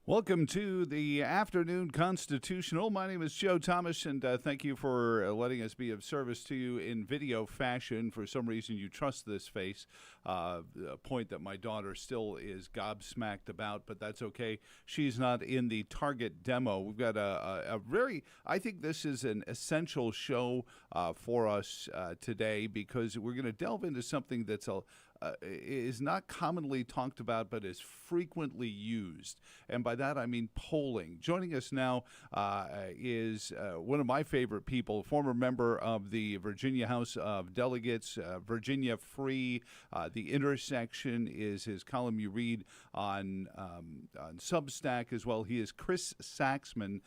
Welcome to the Afternoon Constitutional. My name is Joe Thomas, and thank you for letting us be of service to you in video fashion. For some reason, you trust this face, a point that my daughter still is gobsmacked about, but that's okay. She's not in the target demo. We've got a very, I think this is an essential show for us today, because we're going to delve into something that's is not commonly talked about, but is frequently used. And by that, I mean polling. Joining us now is one of my favorite people, former member of the Virginia House of Delegates, Virginia Free. The Intersection is his column you read on Substack as well. He is Chris Saxman.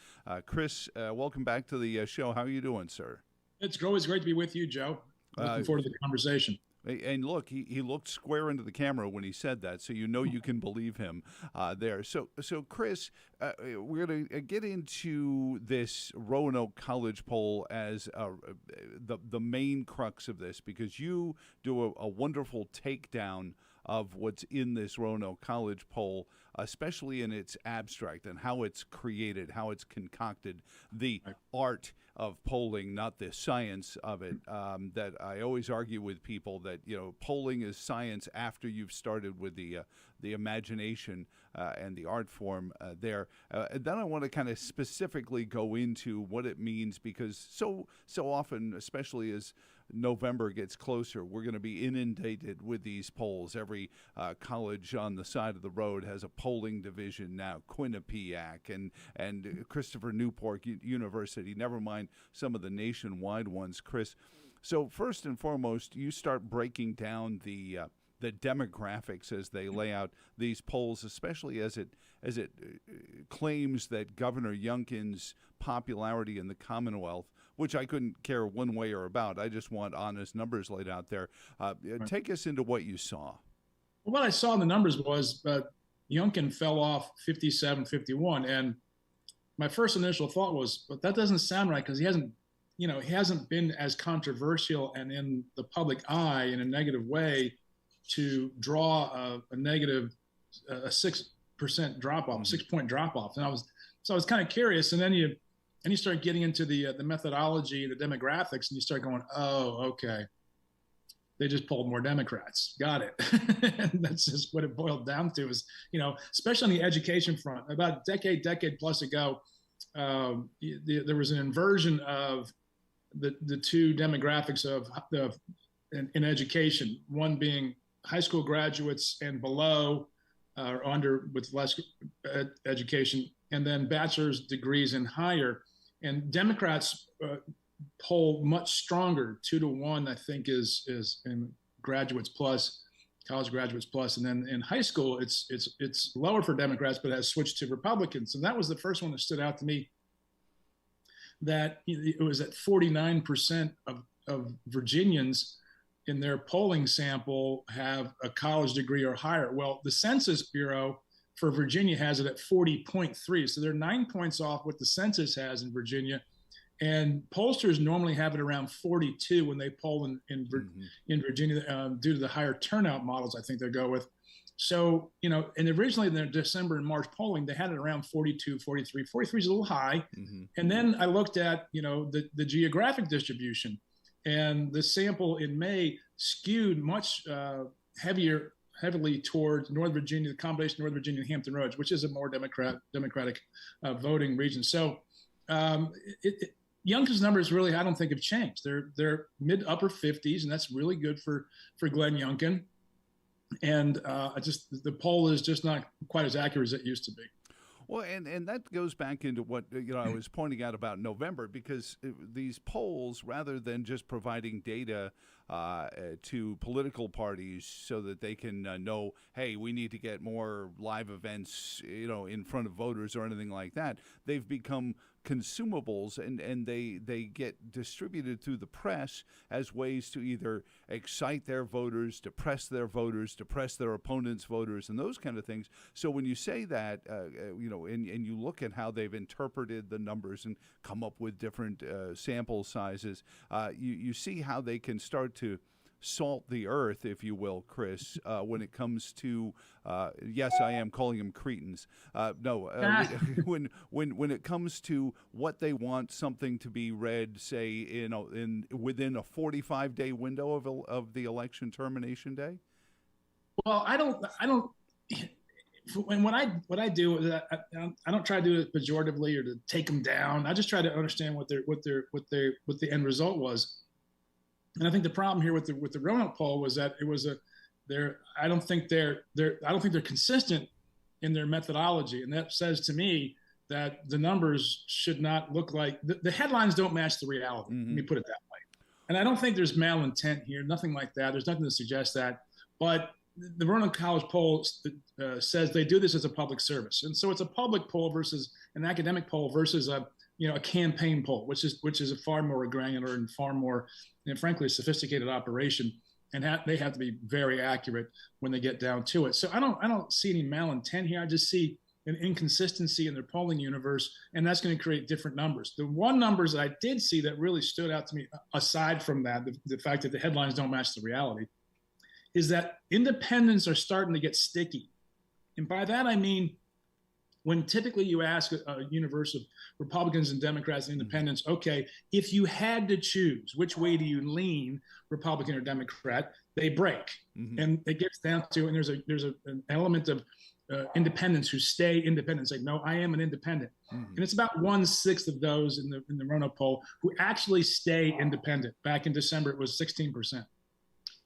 Chris, welcome back to the show. How are you doing, sir? It's always great to be with you, Joe. Looking forward to the conversation. And look, he looked square into the camera when he said that, so you know you can believe him there. So Chris, we're going to get into this Roanoke College poll as the main crux of this, because you do a wonderful takedown of what's in this Roanoke College poll, especially in its abstract and how it's created, how it's concocted, the art of polling, not the science of it. That I always argue with people that, you know, polling is science after you've started with the imagination and the art form there. And then I want to kind of specifically go into what it means, because so often, especially as November gets closer, we're going to be inundated with these polls. Every college on the side of the road has a polling division now, Quinnipiac and Christopher Newport University, never mind some of the nationwide ones, Chris. So first and foremost, you start breaking down the demographics as they lay out these polls, especially as it claims that Governor Youngkin's popularity in the Commonwealth, which I couldn't care one way or about, I just want honest numbers laid out there. Take us into what you saw. Well, what I saw in the numbers was Youngkin fell off 57, 51, and my first initial thought was, but that doesn't sound right, because he hasn't been as controversial and in the public eye in a negative way to draw a negative 6% drop off, 6-point drop off. And I was kind of curious. And then you start getting into the methodology, the demographics, and you start going, oh, okay, they just polled more Democrats. Got it. And that's just what it boiled down to, is, especially on the education front. About a decade plus ago, there was an inversion of the two demographics in education, one being high school graduates and below, or under with less education, and then bachelor's degrees and higher. And Democrats poll much stronger, 2-to-1, I think, is in graduates plus, college graduates plus, and then in high school it's lower for Democrats, but has switched to Republicans. And that was the first one that stood out to me. That it was at 49% of Virginians in their polling sample have a college degree or higher. Well, the Census Bureau for Virginia has it at 40.3. So they're 9 points off what the census has in Virginia. And pollsters normally have it around 42 when they poll in Virginia due to the higher turnout models, I think they go with. So, and originally in their December and March polling, they had it around 42, 43. 43 is a little high. Mm-hmm. And then I looked at, the geographic distribution. And the sample in May skewed much heavily towards North Virginia, the combination of North Virginia and Hampton Roads, which is a more democratic voting region. So Youngkin's numbers really, I don't think, have changed. They're mid upper 50s, and that's really good for Glenn Youngkin. And the poll is just not quite as accurate as it used to be. Well, and that goes back into what I was pointing out about November, because these polls, rather than just providing data to political parties so that they can know, hey, we need to get more live events, in front of voters or anything like that, they've become consumables, and they get distributed through the press as ways to either excite their voters, depress their voters, depress their opponents' voters, and those kind of things. So when you say that, and you look at how they've interpreted the numbers and come up with different sample sizes, you see how they can start to salt the earth, if you will, Chris, when it comes to yes, I am calling them cretins. When it comes to what they want something to be read, say in within a 45-day window of the election termination day. Well, I don't. When what I do is I don't try to do it pejoratively or to take them down. I just try to understand what the end result was. And I think the problem here with the Roanoke poll was that it was I don't think they're consistent in their methodology, and that says to me that the numbers should not look like the headlines don't match the reality. Mm-hmm. Let me put it that way. And I don't think there's malintent here, nothing like that. There's nothing to suggest that. But the Roanoke College poll says they do this as a public service, and so it's a public poll versus an academic poll versus a campaign poll, which is a far more granular and far more, frankly, sophisticated operation, and they have to be very accurate when they get down to it. So I don't see any malintent here. I just see an inconsistency in their polling universe, and that's going to create different numbers. The one numbers that I did see that really stood out to me, aside from that, the fact that the headlines don't match the reality, is that independents are starting to get sticky. And by that, I mean, when typically you ask a universe of Republicans and Democrats and independents, okay, if you had to choose, which way do you lean, Republican or Democrat, they break. Mm-hmm. And it gets down to, and there's an element of independents who stay independent, say, no, I am an independent. Mm-hmm. And it's about 1/6 of those in the Roanoke poll who actually stay independent. Back in December, it was 16%.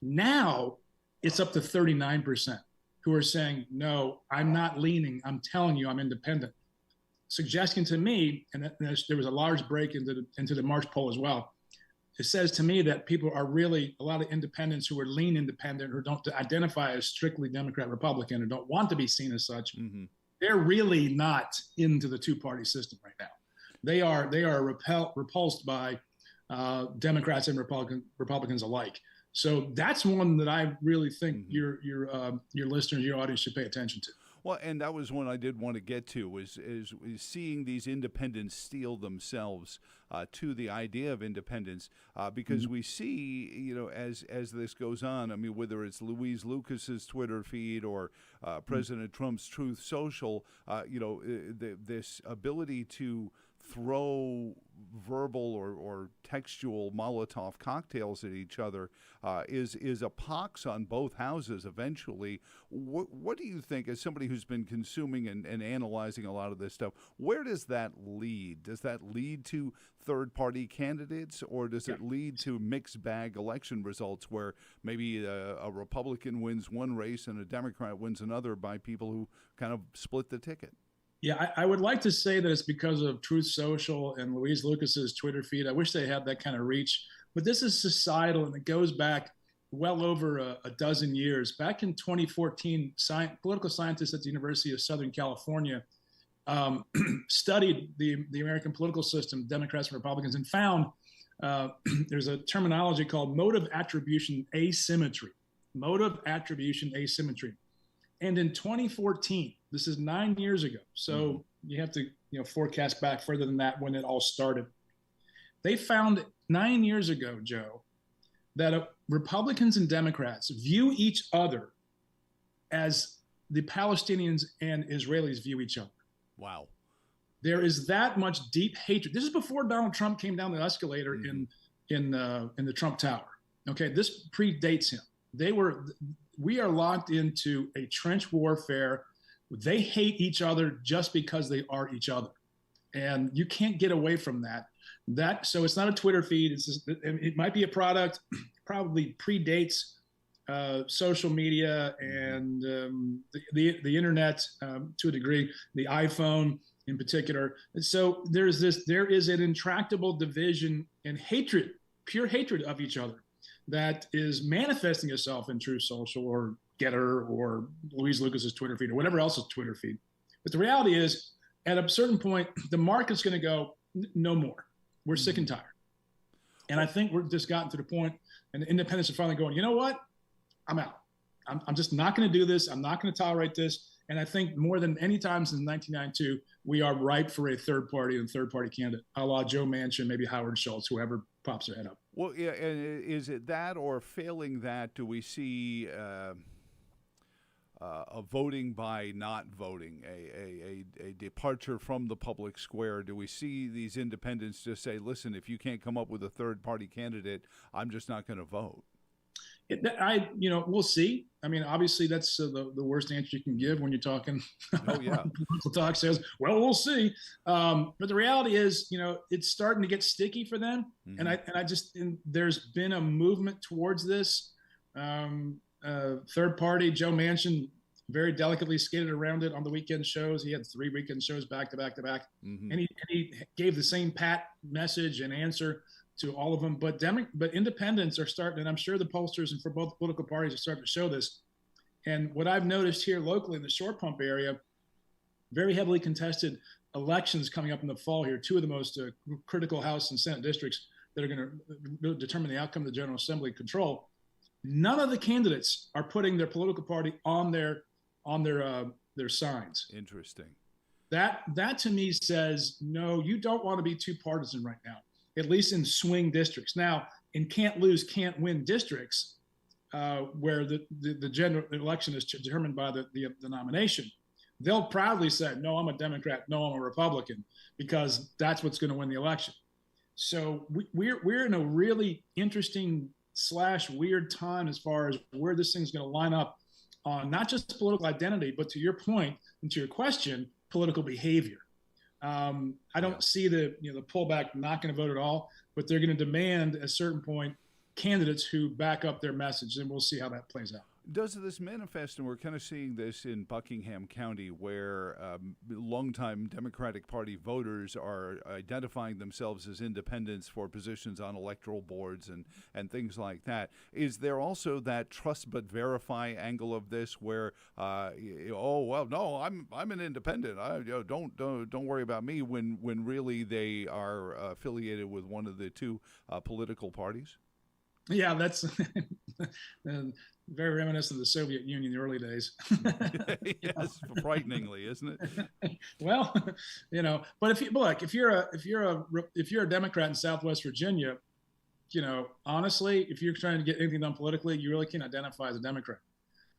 Now it's up to 39%. Who are saying, no, I'm not leaning, I'm telling you I'm independent. Suggesting to me, and there was a large break into the March poll as well, it says to me that people are really, a lot of independents who are lean independent, or don't identify as strictly Democrat, Republican, or don't want to be seen as such, mm-hmm. They're really not into the two-party system right now. They are repulsed by Democrats and Republicans alike. So that's one that I really think mm-hmm. your listeners, your audience should pay attention to. Well, and that was one I did want to get to, is seeing these independents steel themselves to the idea of independence, because mm-hmm. we see, as this goes on, I mean, whether it's Louise Lucas's Twitter feed or President mm-hmm. Trump's Truth Social, this ability to throw verbal or textual Molotov cocktails at each other is a pox on both houses eventually. What do you think, as somebody who's been consuming and analyzing a lot of this stuff, where does that lead? Does that lead to third-party candidates, or does it lead to mixed bag election results where maybe a Republican wins one race and a Democrat wins another by people who kind of split the ticket? Yeah, I would like to say that it's because of Truth Social and Louise Lucas's Twitter feed. I wish they had that kind of reach. But this is societal, and it goes back well over a dozen years. Back in 2014, political scientists at the University of Southern California studied the American political system, Democrats and Republicans, and found there's a terminology called motive attribution asymmetry. Motive attribution asymmetry. And in 2014, this is 9 years ago, so mm-hmm. you have to forecast back further than that when it all started. They found 9 years ago, Joe, that Republicans and Democrats view each other as the Palestinians and Israelis view each other. Wow. There is that much deep hatred. This is before Donald Trump came down the escalator mm-hmm. in the Trump Tower. Okay, this predates him. We are locked into a trench warfare. They hate each other just because they are each other. And you can't get away from that. So it's not a Twitter feed. It might be a product, probably predates social media and the internet to a degree, the iPhone in particular. And so there is an intractable division and hatred, pure hatred of each other that is manifesting itself in Truth Social or Getter or Louise Lucas's Twitter feed or whatever else's Twitter feed. But the reality is, at a certain point, the market's going to go, no more. We're sick and tired. And I think we're just gotten to the point, and the independents are finally going, you know what? I'm out. I'm just not going to do this. I'm not going to tolerate this. And I think more than any time since 1992, we are ripe for a third party and third party candidate, a la Joe Manchin, maybe Howard Schultz, whoever pops their head up. Well, yeah, and is it that, or failing that, do we see a voting by not voting, a departure from the public square? Do we see these independents just say, listen, if you can't come up with a third party candidate, I'm just not going to vote? We'll see. I mean, obviously, that's the worst answer you can give when you're talking. Oh yeah. Political talk says, well, we'll see. But the reality is, it's starting to get sticky for them, and there's been a movement towards this. Third party, Joe Manchin very delicately skated around it on the weekend shows. He had 3 weekend shows back to back to back, and he gave the same pat message and answer to all of them. But independents are starting, and I'm sure the pollsters and for both political parties are starting to show this. And what I've noticed here locally in the Short Pump area, very heavily contested elections coming up in the fall here, 2 of the most critical House and Senate districts that are going to determine the outcome of the General Assembly control. None of the candidates are putting their political party on their signs. Interesting. That to me says, no, you don't want to be too partisan right now, at least in swing districts. Now, in can't lose, can't win districts, where the general election is determined by the nomination, they'll proudly say, no, I'm a Democrat, no, I'm a Republican, because that's what's going to win the election. So we're in a really interesting / weird time as far as where this thing's going to line up on not just political identity, but to your point and to your question, political behavior. I don't see the pullback not going to vote at all, but they're going to demand at a certain point candidates who back up their message, and we'll see how that plays out. Does this manifest, and we're kind of seeing this in Buckingham County, where longtime Democratic Party voters are identifying themselves as independents for positions on electoral boards and things like that? Is there also that trust but verify angle of this, where no, I'm an independent. Don't worry about me, when really they are affiliated with one of the 2 political parties? Yeah, that's very reminiscent of the Soviet Union in the early days. Yes, frighteningly, isn't it? Well, but if you're a Democrat in Southwest Virginia, honestly, if you're trying to get anything done politically, you really can't identify as a Democrat.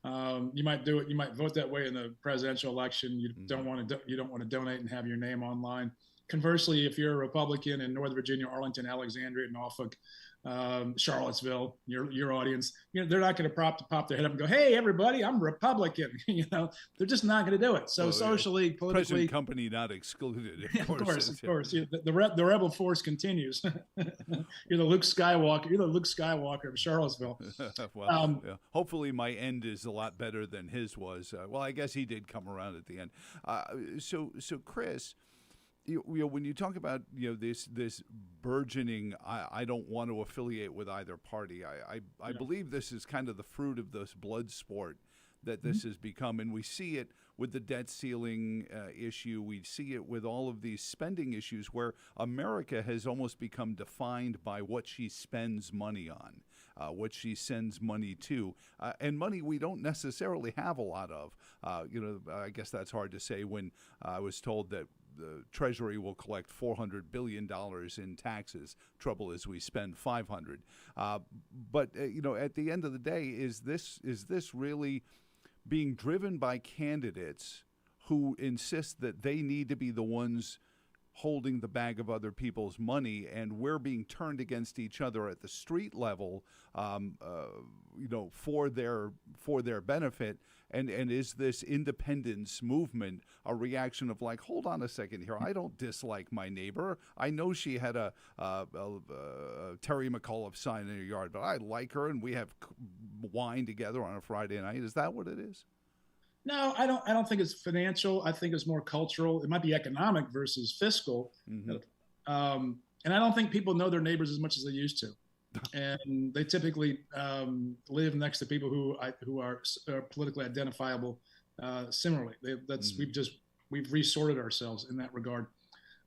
You might do it. You might vote that way in the presidential election. You don't want to donate and have your name online. Conversely, if you're a Republican in Northern Virginia, Arlington, Alexandria, Norfolk, Charlottesville, your audience, they're not going to pop their head up and go, "Hey, everybody, I'm Republican." They're just not going to do it. So socially, politically, present company not excluded. Of course. The rebel force continues. You're the Luke Skywalker of Charlottesville. Well, hopefully my end is a lot better than his was. Well, I guess he did come around at the end. So Chris, when you talk about this burgeoning, I don't want to affiliate with either party. I believe this is kind of the fruit of this blood sport that this has become, and we see it with the debt ceiling issue. We see it with all of these spending issues, where America has almost become defined by what she spends money on, what she sends money to, and money we don't necessarily have a lot of. I guess that's hard to say when I was told that the Treasury will collect $400 billion in taxes. Trouble is we spend $500. But at the end of the day, is this really being driven by candidates who insist that they need to be the ones holding the bag of other people's money, and we're being turned against each other at the street level, for their benefit. And is this independence movement a reaction of like, hold on a second here, I don't dislike my neighbor. I know she had a Terry McAuliffe sign in her yard, but I like her, and we have wine together on a Friday night. Is that what it is? No, I don't think it's financial. I think it's more cultural. It might be economic versus fiscal. Mm-hmm. And I don't think people know their neighbors as much as they used to. And they typically live next to people who are politically identifiable similarly. We've resorted ourselves in that regard.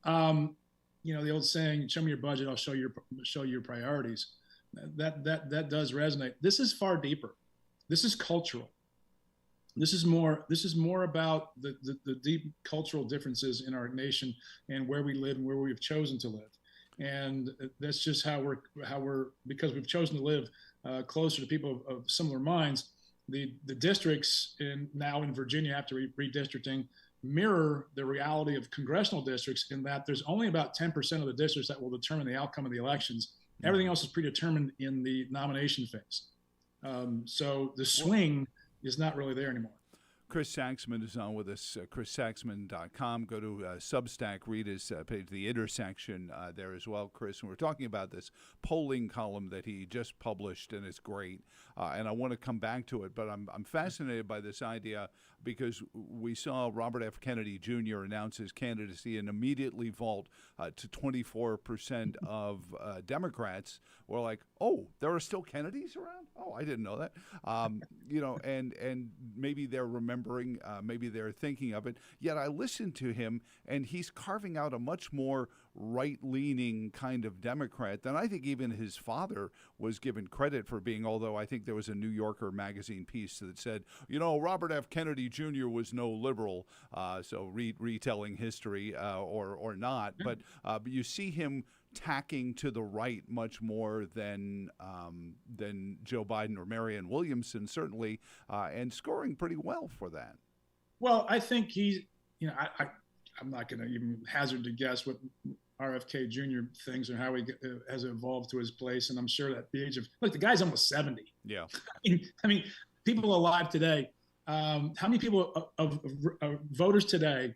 The old saying, "Show me your budget, I'll show you your priorities." That does resonate. This is far deeper. This is cultural. This is more about the deep cultural differences in our nation and where we live and where we've chosen to live. And that's just how we're because we've chosen to live closer to people of similar minds. The districts now in Virginia after redistricting mirror the reality of congressional districts in that there's only about 10% of the districts that will determine the outcome of the elections. Everything else is predetermined in the nomination phase. So the swing is not really there anymore. Chris Saxman is on with us, chrissaxman.com. Go to Substack, read his page, The Intersection, there as well, Chris. And we're talking about this polling column that he just published, and it's great. And I want to come back to it, but I'm fascinated by this idea because we saw Robert F. Kennedy Jr. announce his candidacy and immediately vault to 24% of Democrats were like, oh, there are still Kennedys around? Oh, I didn't know that. And maybe they're remembering, maybe they're thinking of it. Yet I listened to him, and he's carving out a much more right-leaning kind of Democrat than I think even his father was given credit for being, although I think there was a New Yorker magazine piece that said, Robert F. Kennedy Jr. was no liberal, so retelling history or not. But you see him tacking to the right much more than Joe Biden or Marianne Williamson, certainly, and scoring pretty well for that. Well, I think he's, I'm not going to even hazard to guess what RFK Jr. thinks or how he has evolved to his place. And I'm sure at the age of, look, the guy's almost 70. Yeah. I mean, people alive today, how many people of voters today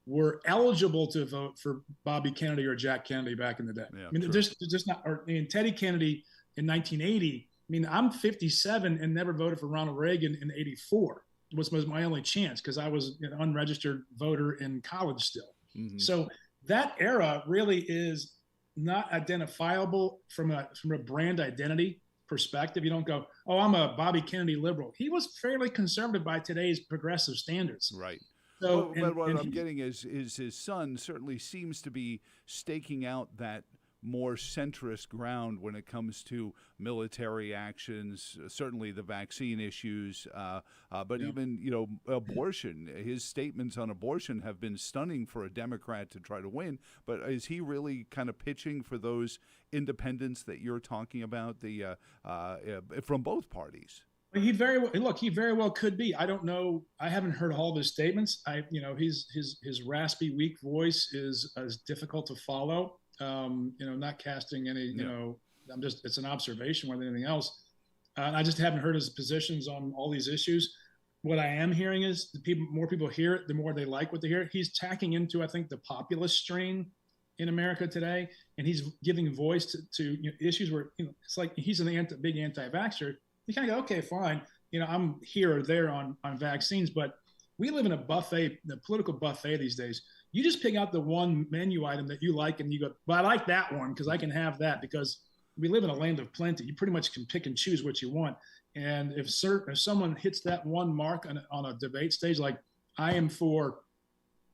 were eligible to vote for Bobby Kennedy or Jack Kennedy back in the day? Yeah, I mean, there's just not, Teddy Kennedy in 1980. I mean, I'm 57 and never voted for Ronald Reagan in 84. Was my only chance because I was an unregistered voter in college still. Mm-hmm. So that era really is not identifiable from a brand identity perspective. You don't go, oh, I'm a Bobby Kennedy liberal. He was fairly conservative by today's progressive standards. Right. So, what I'm getting is his son certainly seems to be staking out that more centrist ground when it comes to military actions, certainly the vaccine issues, but even, abortion. His statements on abortion have been stunning for a Democrat to try to win. But is he really kind of pitching for those independents that you're talking about, from both parties? He very well could be. I don't know. I haven't heard all of his statements. His raspy, weak voice is difficult to follow. Not casting any, it's an observation more than anything else. And I just haven't heard his positions on all these issues. What I am hearing is more people hear it, the more they like what they hear. He's tacking into, I think, the populist strain in America today, and he's giving voice to issues where it's like he's big anti-vaxxer. You kind of go, okay, fine. I'm here or there on vaccines, but we live in a political buffet these days. You just pick out the one menu item that you like and you go, well, I like that one because I can have that, because we live in a land of plenty. You pretty much can pick and choose what you want. And if someone hits that one mark on a debate stage, like I am for,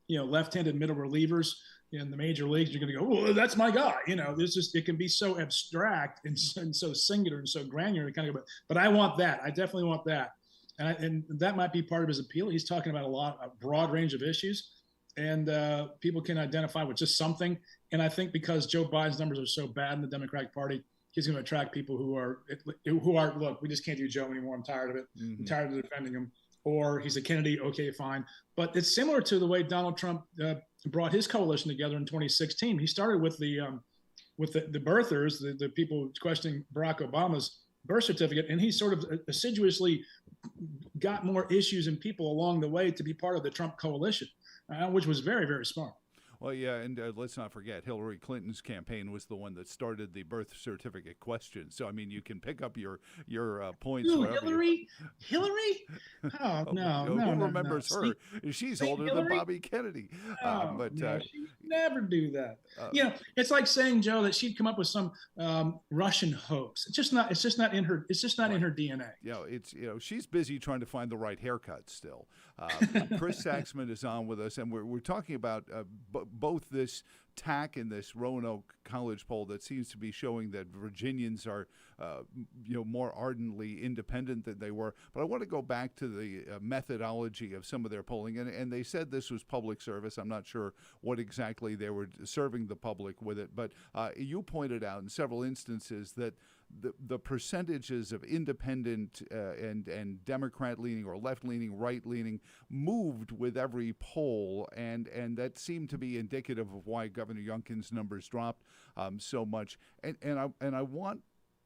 left-handed middle relievers in the major leagues, you're going to go, oh, that's my guy. It can be so abstract and so singular and so granular. Kind of go, but I want that. I definitely want that. And that might be part of his appeal. He's talking about a broad range of issues. And people can identify with just something. And I think because Joe Biden's numbers are so bad in the Democratic Party, he's going to attract people who are, look, we just can't do Joe anymore. I'm tired of it. Mm-hmm. I'm tired of defending him. or he's a Kennedy. Okay, fine. But it's similar to the way Donald Trump brought his coalition together in 2016. He started with the birthers, the people questioning Barack Obama's birth certificate, and he sort of assiduously got more issues and people along the way to be part of the Trump coalition, which was very, very smart. Well, yeah, and let's not forget, Hillary Clinton's campaign was the one that started the birth certificate question. So, I mean, you can pick up your points. Ooh, Hillary? Oh, no, who no, remembers no. her? She's older than Bobby Kennedy. No, she never do that. It's like saying, Joe, that she'd come up with some Russian hoax. It's just not in her. It's just not in her DNA. She's busy trying to find the right haircut still. Chris Saxman is on with us, and we're talking about both this tack in this Roanoke College poll that seems to be showing that Virginians are, more ardently independent than they were. But I want to go back to the methodology of some of their polling, and they said this was public service. I'm not sure what exactly they were serving the public with it, but you pointed out in several instances that the percentages of independent and Democrat-leaning or left-leaning, right-leaning moved with every poll, and that seemed to be indicative of why Governor Youngkin's numbers dropped so much. And I want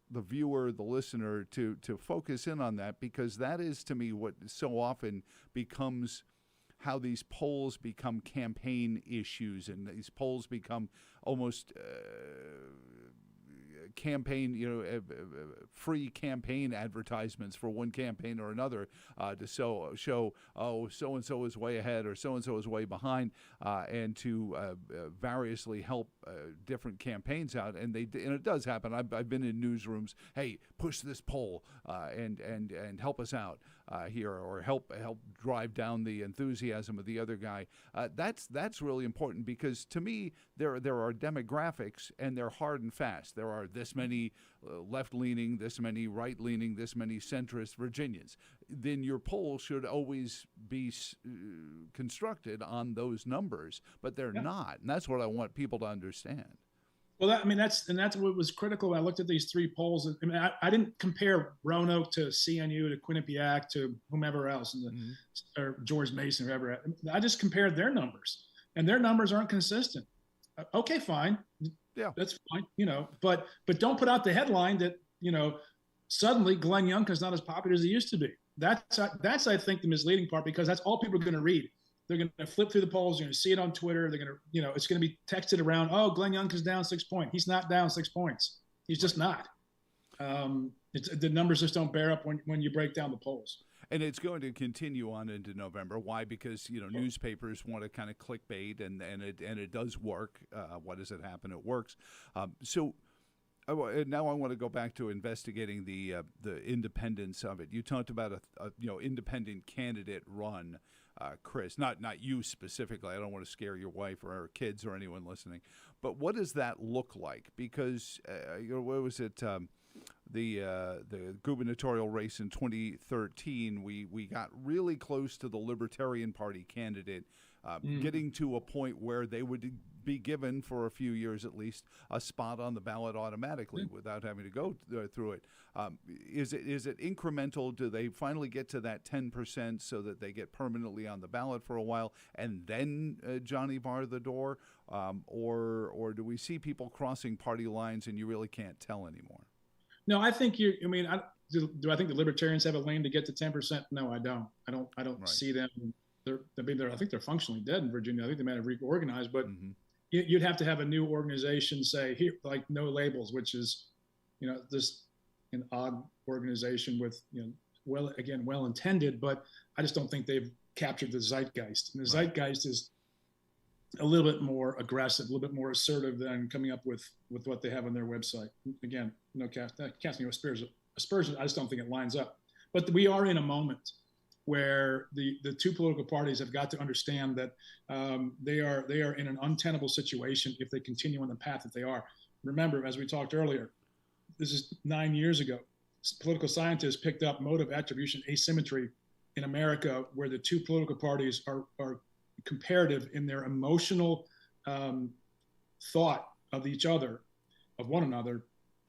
the viewer, the listener, to focus in on that, because that is, to me, what so often becomes how these polls become campaign issues, and these polls become almost campaign, free campaign advertisements for one campaign or another to show, so-and-so is way ahead or so-and-so is way behind, and to variously help different campaigns out. And it does happen. I've been in newsrooms. Hey, push this poll and help us out here, or help drive down the enthusiasm of the other guy. That's really important, because to me there are demographics, and they're hard and fast. There are this many left-leaning, this many right-leaning, this many centrist Virginians. Then your poll should always be constructed on those numbers, but they're not, and that's what I want people to understand. Well, that's what was critical when I looked at these three polls. I mean, I didn't compare Roanoke to CNU, to Quinnipiac, to whomever else, or George Mason, whoever. I just compared their numbers, and their numbers aren't consistent. Okay, fine. Yeah, that's fine. But don't put out the headline that suddenly Glenn Youngkin's not as popular as he used to be. That's I think the misleading part, because that's all people are going to read. They're going to flip through the polls. You're going to see it on Twitter. They're going to, it's going to be texted around. Oh, Glenn Youngkin's down 6 points. He's not down 6 points. He's just not. The numbers just don't bear up when you break down the polls. And it's going to continue on into November. Why? Because newspapers want to kind of clickbait, and it does work. What does it happen? It works. So now I want to go back to investigating the independence of it. You talked about a independent candidate run. Chris, not you specifically. I don't want to scare your wife or our kids or anyone listening. But what does that look like? Because what was it? The gubernatorial race in 2013, we got really close to the Libertarian Party candidate getting to a point where they would be given, for a few years at least, a spot on the ballot automatically without having to go through it. Is it incremental? Do they finally get to that 10% so that they get permanently on the ballot for a while, and then Johnny bar the door? Or do we see people crossing party lines and you really can't tell anymore? No, I think do I think the Libertarians have a lane to get to 10%? No, I don't. I don't right. see them. I think they're functionally dead in Virginia. I think they might have reorganized, but you'd have to have a new organization, say, here, like No Labels, which is, this an odd organization with, well intended, but I just don't think they've captured the zeitgeist. And the zeitgeist is a little bit more aggressive, a little bit more assertive than coming up with what they have on their website. Again, casting aspersions, I just don't think it lines up. But we are in a moment where the two political parties have got to understand that they are in an untenable situation if they continue on the path that they are. Remember, as we talked earlier, this is 9 years ago. Political scientists picked up motive attribution asymmetry in America, where the two political parties are comparative in their emotional thought of each other, of one another,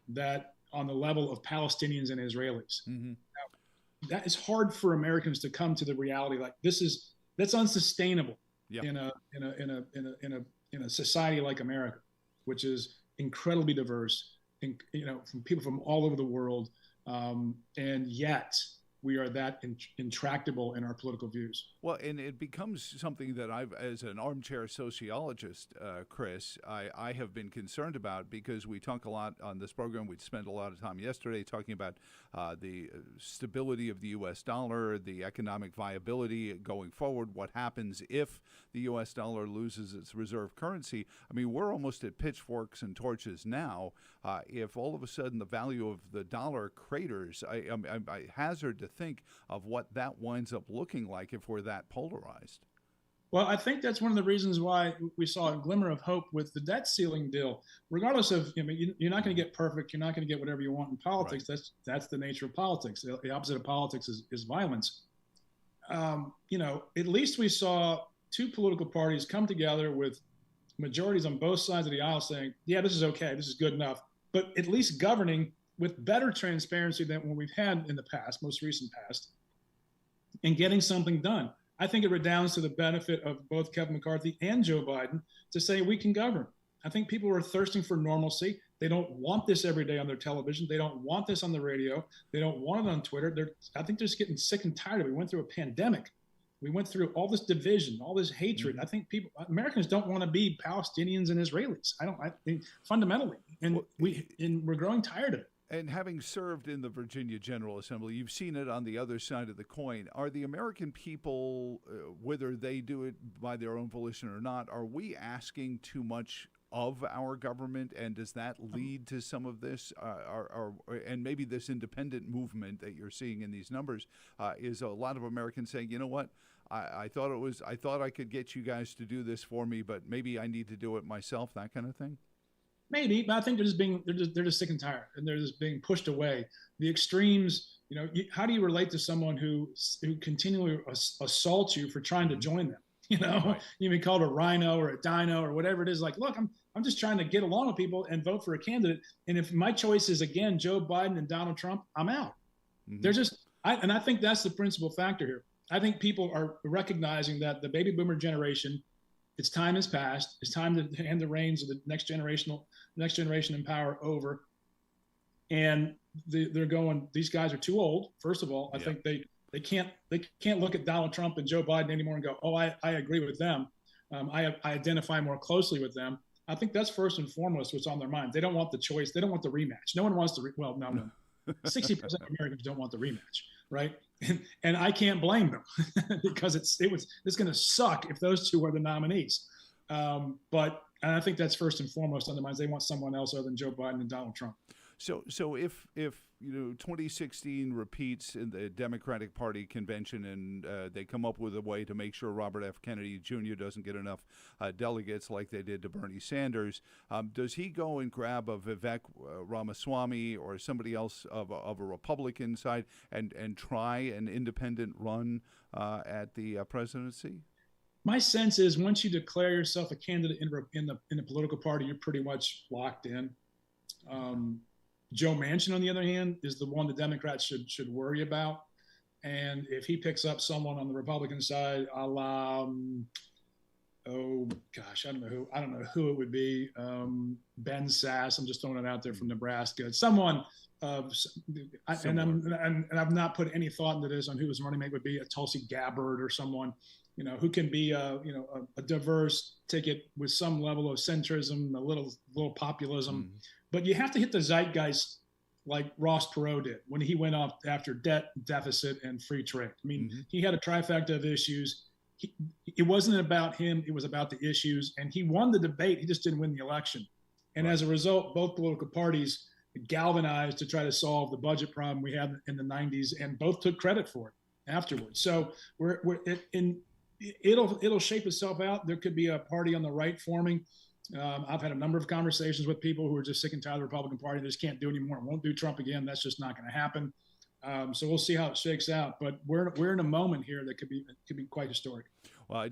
that on the level of Palestinians and Israelis. that is hard for Americans to come to the reality. Like that's unsustainable Yeah. In a society like America, which is incredibly diverse, and from people from all over the world, and yet we are that intractable in our political views. Well, and it becomes something that as an armchair sociologist, Chris, I have been concerned about, because we talk a lot on this program. We spent a lot of time yesterday talking about the stability of the U.S. dollar, the economic viability going forward, what happens if the U.S. dollar loses its reserve currency. I mean, we're almost at pitchforks and torches now. If all of a sudden the value of the dollar craters, I hazard to think of what that winds up looking like if we're that polarized. Well, I think that's one of the reasons why we saw a glimmer of hope with the debt ceiling deal. Regardless of, you're not going to get perfect. You're not going to get whatever you want in politics. Right. That's the nature of politics. The opposite of politics is violence. At least we saw two political parties come together with majorities on both sides of the aisle saying, yeah, this is okay. This is good enough. But at least governing with better transparency than what we've had in the past, most recent past, and getting something done. I think it redounds to the benefit of both Kevin McCarthy and Joe Biden to say we can govern. I think people are thirsting for normalcy. They don't want this every day on their television. They don't want this on the radio. They don't want it on Twitter. I think they're just getting sick and tired of it. We went through a pandemic. We went through all this division, all this hatred. I think Americans don't want to be Palestinians and Israelis. I think fundamentally, and we're growing tired of it. And having served in the Virginia General Assembly, you've seen it on the other side of the coin. Are the American people, whether they do it by their own volition or not, are we asking too much of our government? And does that lead to some of this? And maybe this independent movement that you're seeing in these numbers is a lot of Americans saying, you know what? I thought I could get you guys to do this for me, but maybe I need to do it myself, that kind of thing? Maybe, but I think they're just sick and tired, and they're just being pushed away. The extremes, how do you relate to someone who continually assaults you for trying to join them? Right. You may call it a rhino or a dino or whatever it is. Like, look, I'm just trying to get along with people and vote for a candidate. And if my choice is again Joe Biden and Donald Trump, I'm out. Mm-hmm. They're just, and I think that's the principal factor here. I think people are recognizing that the baby boomer generation, its time has passed. It's time to hand the reins of the next generation in power over. And they're going, these guys are too old. First of all, I think they can't look at Donald Trump and Joe Biden anymore and go, oh, I agree with them. I identify more closely with them. I think that's first and foremost what's on their minds. They don't want the choice. They don't want the rematch. No one wants no. 60% of Americans don't want the rematch, right? And I can't blame them because it's going to suck if those two are the nominees. But I think that's first and foremost on their minds. They want someone else other than Joe Biden and Donald Trump. So if 2016 repeats in the Democratic Party convention and they come up with a way to make sure Robert F. Kennedy Jr. doesn't get enough delegates like they did to Bernie Sanders, does he go and grab a Vivek Ramaswamy or somebody else of a Republican side and try an independent run at the presidency? My sense is once you declare yourself a candidate in the political party, you're pretty much locked in. Joe Manchin, on the other hand, is the one the Democrats should worry about. And if he picks up someone on the Republican side, a la, I don't know who it would be. Ben Sass, I'm just throwing it out there from Nebraska. Someone and I've not put any thought into this on who his running mate would be. A Tulsi Gabbard or someone, who can be a diverse ticket with some level of centrism, a little populism. But you have to hit the zeitgeist like Ross Perot did when he went up after debt, deficit, and free trade. I mean, he had a trifecta of issues. It wasn't about him. It was about the issues. And he won the debate. He just didn't win the election. And as a result, both political parties galvanized to try to solve the budget problem we had in the 90s, and both took credit for it afterwards. So it'll shape itself out. There could be a party on the right forming. I've had a number of conversations with people who are just sick and tired of the Republican Party. They just can't do anymore. Won't do Trump again. That's just not going to happen. So we'll see how it shakes out. But we're in a moment here that could be quite historic. Well,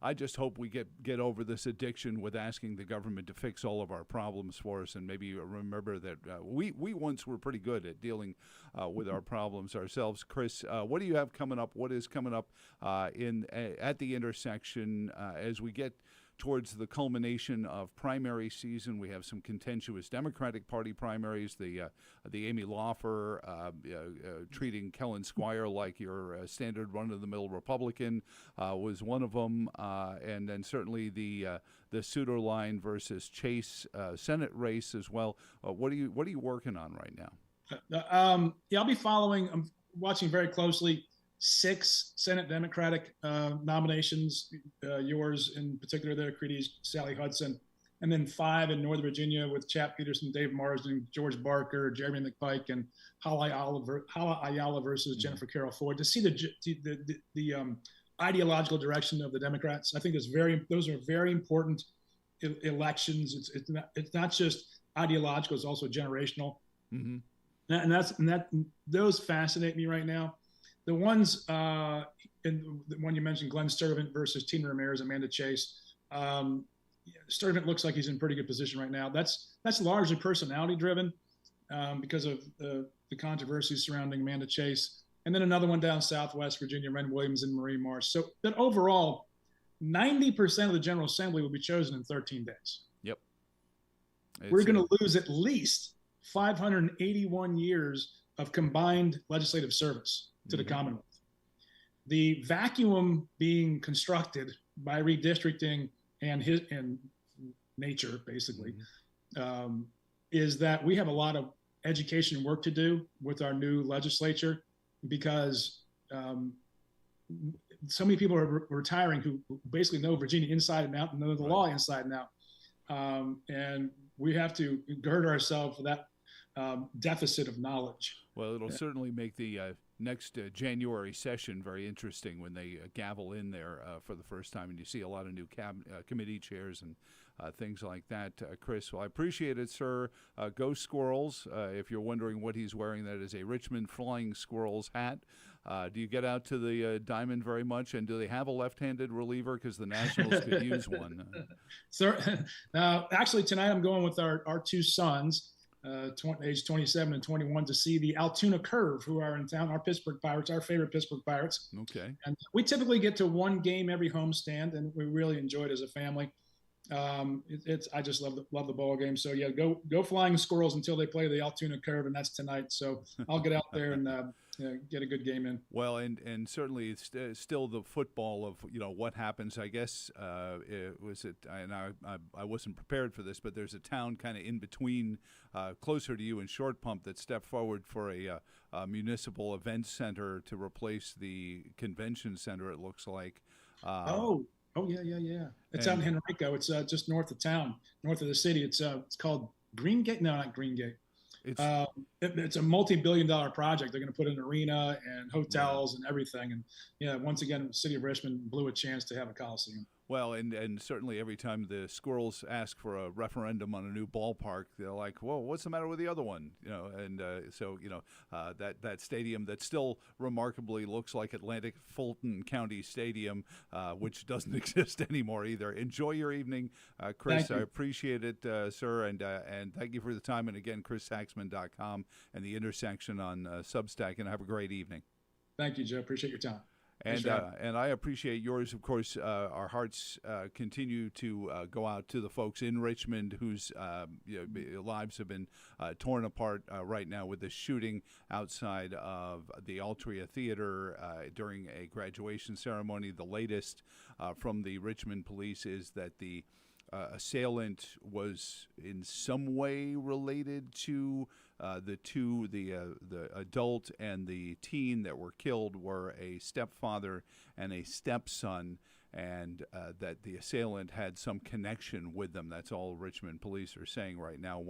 I just hope we get over this addiction with asking the government to fix all of our problems for us, and maybe remember that we once were pretty good at dealing with our problems ourselves. Chris, what do you have coming up? What is coming up at the intersection as we get towards the culmination of primary season? We have some contentious Democratic Party primaries. The Amy Laufer treating Kellen Squire like your standard run-of-the-mill Republican was one of them, and then certainly the Suderline versus Chase Senate race as well. What are you working on right now? I'll be following. I'm watching very closely 6 Senate Democratic nominations, yours in particular there, Creedy's, Sally Hudson, and then 5 in Northern Virginia with Chap Peterson, Dave Marsden, George Barker, Jeremy McPike, and Hala Ayala versus Jennifer Carroll Ford. To see the ideological direction of the Democrats, I think those are very important elections. It's not just ideological; it's also generational, and those fascinate me right now. The ones, the one you mentioned, Glenn Sturtevant versus Tina Ramirez, Amanda Chase. Sturtevant looks like he's in pretty good position right now. That's largely personality driven because of the controversies surrounding Amanda Chase. And then another one down Southwest Virginia, Ren Williams and Marie Marsh. So that overall, 90% of the General Assembly will be chosen in 13 days. Yep. We're going to lose at least 581 years of combined legislative service to the Commonwealth. The vacuum being constructed by redistricting and nature, basically, is that we have a lot of education work to do with our new legislature, because so many people are retiring who basically know Virginia inside and out and know the law inside and out. And we have to gird ourselves for that deficit of knowledge. Well, it'll certainly make the next January session very interesting when they gavel in there for the first time, and you see a lot of new committee chairs and things like that. Chris, well, I appreciate it, sir. Go Squirrels. If you're wondering what he's wearing, that is a Richmond Flying Squirrels hat. Do you get out to the Diamond very much, and do they have a left-handed reliever? Because the Nationals could use one. Sir, actually, tonight I'm going with our 2 sons, age 27 and 21, to see the Altoona Curve, who are in town, our Pittsburgh Pirates, our favorite Pittsburgh Pirates. Okay. And we typically get to 1 game every homestand, and we really enjoy it as a family. I just love the ball game. So yeah, go Flying Squirrels until they play the Altoona Curve, and that's tonight. So I'll get out there and get a good game in. Well, and certainly it's still the football of what happens. I guess and I wasn't prepared for this, but there's a town kind of in between, closer to you in Short Pump, that stepped forward for a municipal event center to replace the convention center. It looks like. Oh yeah. It's out in Henrico. It's just north of town, north of the city. It's called Green Gate. No, not Green Gate. It's a multi-billion-dollar project. They're going to put an arena and hotels and everything. And yeah, once again, the city of Richmond blew a chance to have a Coliseum. Well, and certainly every time the Squirrels ask for a referendum on a new ballpark, they're like, "Whoa, what's the matter with the other one?" That stadium that still remarkably looks like Atlantic Fulton County Stadium, which doesn't exist anymore either. Enjoy your evening, Chris. I appreciate it, sir, and thank you for the time. And again, ChrisSaxman.com and the Intersection on Substack. And have a great evening. Thank you, Joe. Appreciate your time. And I appreciate yours, of course. Our hearts continue to go out to the folks in Richmond whose lives have been torn apart right now with the shooting outside of the Altria Theater during a graduation ceremony. The latest from the Richmond police is that the assailant was in some way related to the adult and the teen that were killed were a stepfather and a stepson, and that the assailant had some connection with them. That's all Richmond police are saying right now.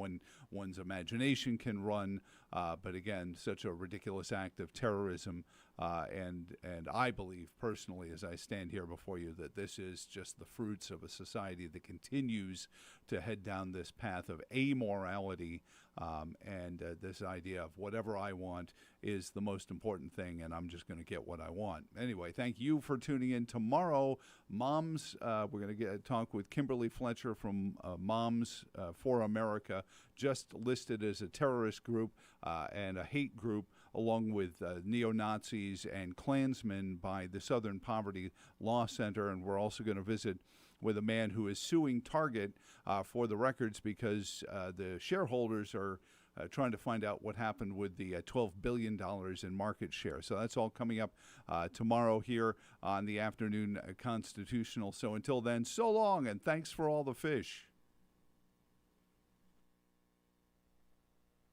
One's imagination can run, but again, such a ridiculous act of terrorism And I believe personally, as I stand here before you, that this is just the fruits of a society that continues to head down this path of amorality, and this idea of whatever I want is the most important thing, and I'm just going to get what I want. Anyway, thank you for tuning in. Tomorrow, Moms, we're going to talk with Kimberly Fletcher from Moms for America, just listed as a terrorist group and a hate group, along with neo-Nazis and Klansmen by the Southern Poverty Law Center. And we're also going to visit with a man who is suing Target for the records because the shareholders are trying to find out what happened with the $12 billion in market share. So that's all coming up tomorrow here on the Afternoon Constitutional. So until then, so long, and thanks for all the fish.